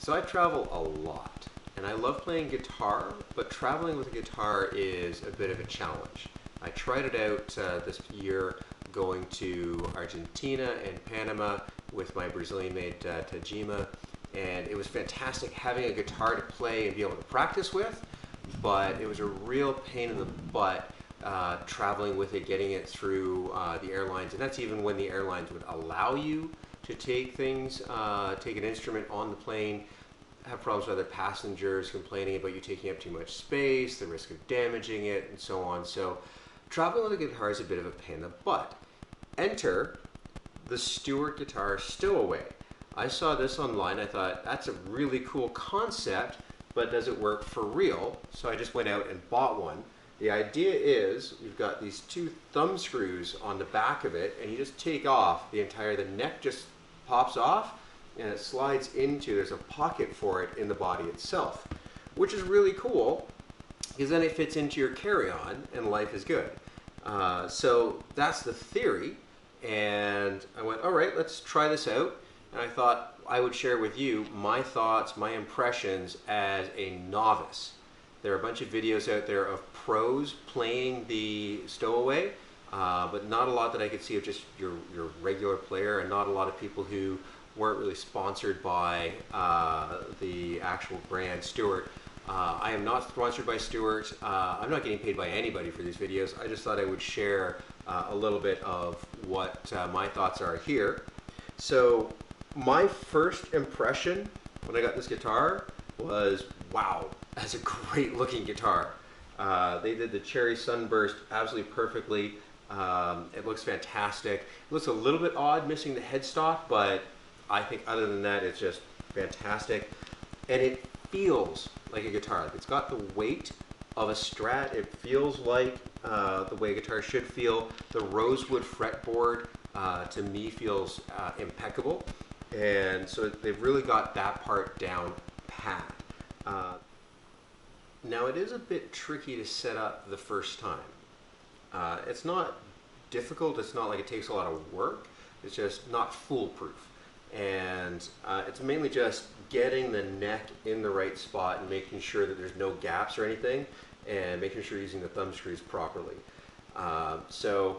So I travel a lot, and I love playing guitar, but traveling with a guitar is a bit of a challenge. I tried it out this year going to Argentina and Panama with my Brazilian-made Tajima, and it was fantastic having a guitar to play and be able to practice with, but it was a real pain in the butt traveling with it, getting it through the airlines, and that's even when the airlines would allow you to take things, take an instrument on the plane. Have problems with other passengers complaining about you taking up too much space, the risk of damaging it, and so on. So traveling with a guitar is a bit of a pain in the butt. Enter the Stewart guitar Stowaway. I saw this online. I thought that's a really cool concept, but does it work for real? So I just went out and bought one. The idea is you've got these two thumb screws on the back of it, and you just take off the neck just pops off, and it slides into, there's a pocket for it in the body itself, which is really cool because then it fits into your carry-on and life is good. So that's the theory, and I went, all right, let's try this out. And I thought I would share with you my thoughts, my impressions as a novice. There are a bunch of videos out there of pros playing the Stowaway, but not a lot that I could see of just your regular player, and not a lot of people who weren't really sponsored by the actual brand Stewart. I am not sponsored by Stewart. I'm not getting paid by anybody for these videos. I just thought I would share a little bit of what my thoughts are here. So my first impression when I got this guitar was, wow, that's a great looking guitar. They did the cherry sunburst absolutely perfectly. It looks fantastic. It looks a little bit odd missing the headstock, but I think other than that, it's just fantastic. And it feels like a guitar. Like it's got the weight of a Strat. It feels like the way a guitar should feel. The rosewood fretboard to me feels impeccable. And so they've really got that part down pat. Now it is a bit tricky to set up the first time. It's not difficult, it's not like it takes a lot of work, it's just not foolproof. And it's mainly just getting the neck in the right spot and making sure that there's no gaps or anything, and making sure you're using the thumb screws properly. So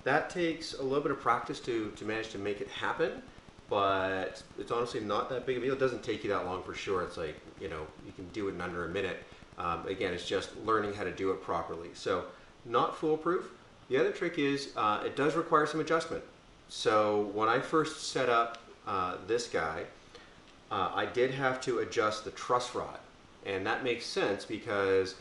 that takes a little bit of practice to manage to make it happen, but it's honestly not that big of a deal. It doesn't take you that long for sure. It's like, you know, you can do it in under a minute. Again, it's just learning how to do it properly. So not foolproof. The other trick is it does require some adjustment. So when I first set up this guy, I did have to adjust the truss rod. And that makes sense because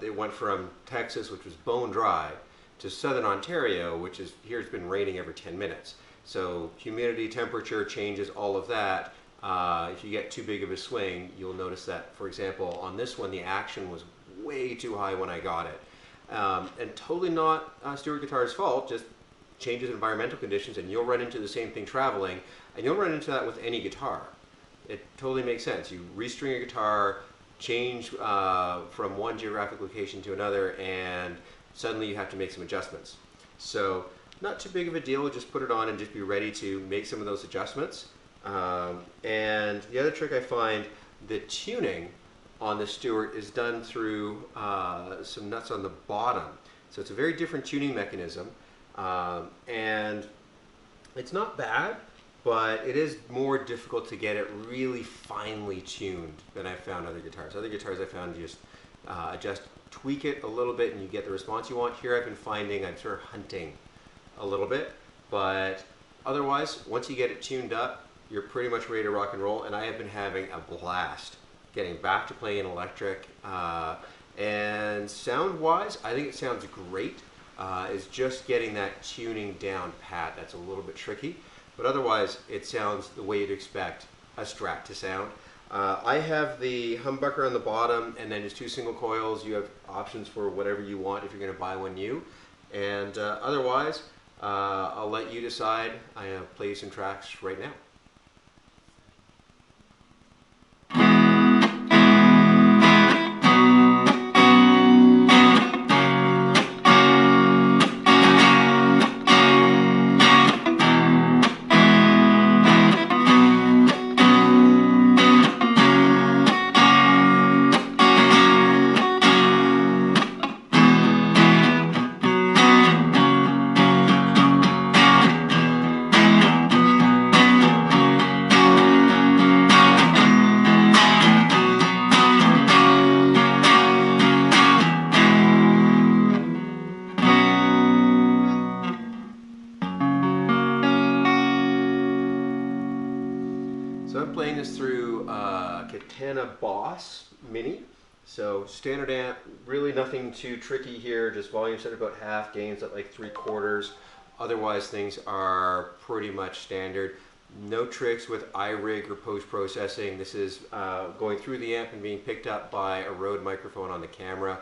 it went from Texas, which was bone dry, to southern Ontario, which is, here it's been raining every 10 minutes. So humidity, temperature changes, all of that. If you get too big of a swing, you'll notice that, for example, on this one, the action was way too high when I got it. And totally not Stewart Guitar's fault, just changes in environmental conditions, and you'll run into the same thing traveling, and you'll run into that with any guitar. It totally makes sense. You restring a guitar, change from one geographic location to another, and suddenly you have to make some adjustments. So not too big of a deal, just put it on and just be ready to make some of those adjustments. And the other trick I find, the tuning on the Stewart is done through some nuts on the bottom. So it's a very different tuning mechanism, and it's not bad, but it is more difficult to get it really finely tuned than I've found other guitars. Other guitars I found just tweak it a little bit and you get the response you want. Here I've been finding I'm sort of hunting a little bit, but otherwise, once you get it tuned up, you're pretty much ready to rock and roll, and I have been having a blast getting back to playing an electric. And sound-wise, I think it sounds great. It's just getting that tuning down pat that's a little bit tricky, but otherwise it sounds the way you'd expect a Strat to sound. I have the humbucker on the bottom and then just two single coils. You have options for whatever you want if you're going to buy one new. And otherwise, I'll let you decide. I'm going to play you some tracks right now. So I'm playing this through Katana Boss Mini. So standard amp, really nothing too tricky here, just volume set about half, gains at like 3/4. Otherwise things are pretty much standard. No tricks with iRig or post-processing. This is going through the amp and being picked up by a Rode microphone on the camera.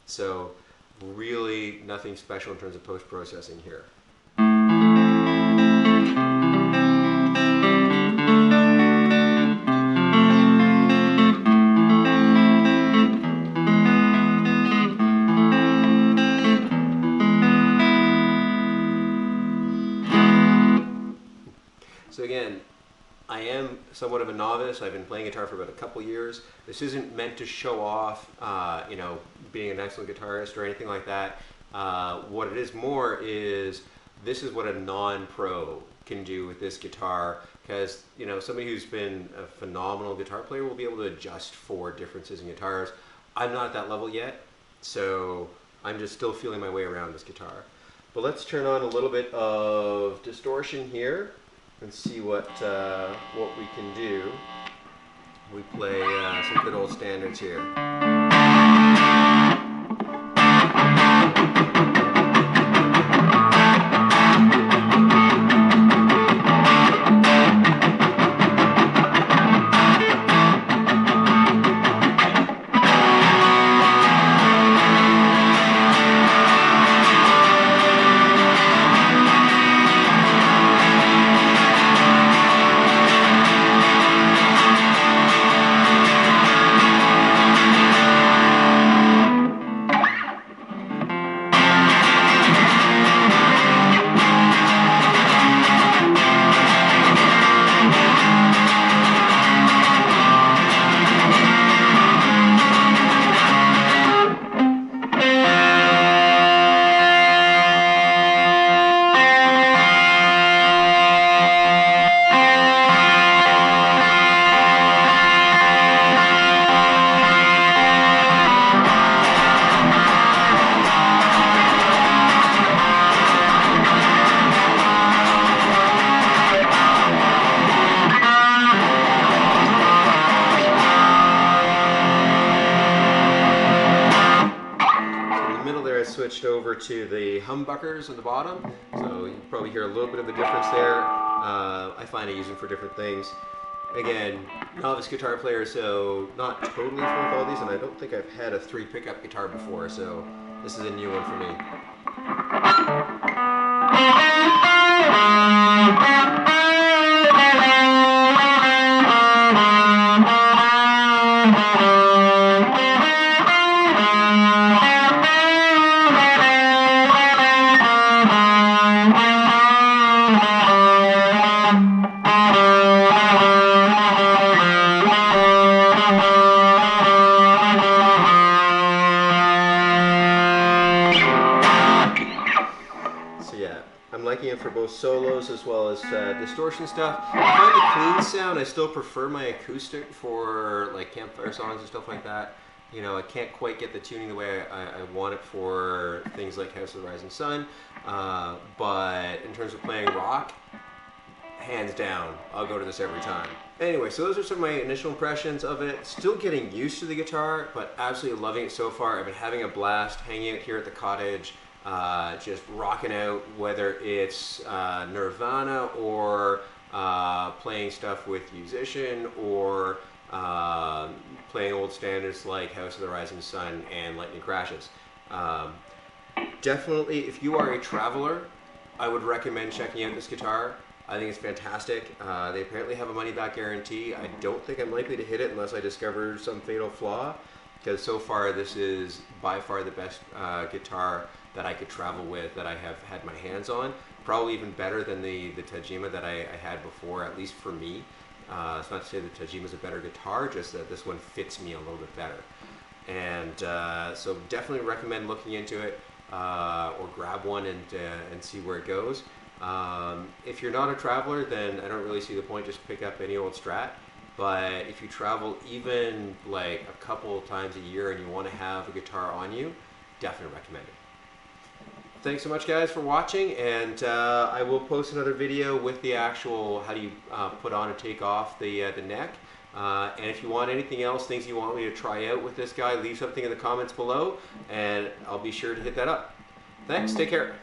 So really nothing special in terms of post-processing here. So again, I am somewhat of a novice. I've been playing guitar for about a couple years. This isn't meant to show off, you know, being an excellent guitarist or anything like that. What it is more is this is what a non-pro can do with this guitar, because you know, somebody who's been a phenomenal guitar player will be able to adjust for differences in guitars. I'm not at that level yet, so I'm just still feeling my way around this guitar. But let's turn on a little bit of distortion here and see what we can do. We play some good old standards here. Switched over to the humbuckers on the bottom, so you can probably hear a little bit of a difference there. I find I use them for different things. Again, novice guitar player, so not totally familiar with all these, and I don't think I've had a 3 pickup guitar before, so this is a new one for me. I'm liking it for both solos as well as distortion stuff. I find the clean sound, I still prefer my acoustic for like campfire songs and stuff like that. You know, I can't quite get the tuning the way I want it for things like House of the Rising Sun. But in terms of playing rock, hands down, I'll go to this every time. Anyway, so those are some of my initial impressions of it. Still getting used to the guitar, but absolutely loving it so far. I've been having a blast hanging out here at the cottage. Just rocking out, whether it's Nirvana or playing stuff with Musician or playing old standards like House of the Rising Sun and Lightning Crashes. Definitely, if you are a traveler, I would recommend checking out this guitar. I think it's fantastic. They apparently have a money-back guarantee. I don't think I'm likely to hit it unless I discover some fatal flaw, because so far this is by far the best guitar that I could travel with, that I have had my hands on. Probably even better than the Tajima that I had before, at least for me. It's not to say that Tajima is a better guitar, just that this one fits me a little bit better. And so definitely recommend looking into it, or grab one and see where it goes. If you're not a traveler, then I don't really see the point. Just pick up any old Strat. But if you travel even like a couple times a year and you want to have a guitar on you, definitely recommend it. thanks so much, guys, for watching, and I will post another video with the actual how do you put on and take off the neck. And if you want anything else, things you want me to try out with this guy, leave something in the comments below, and I'll be sure to hit that up. Thanks, take care.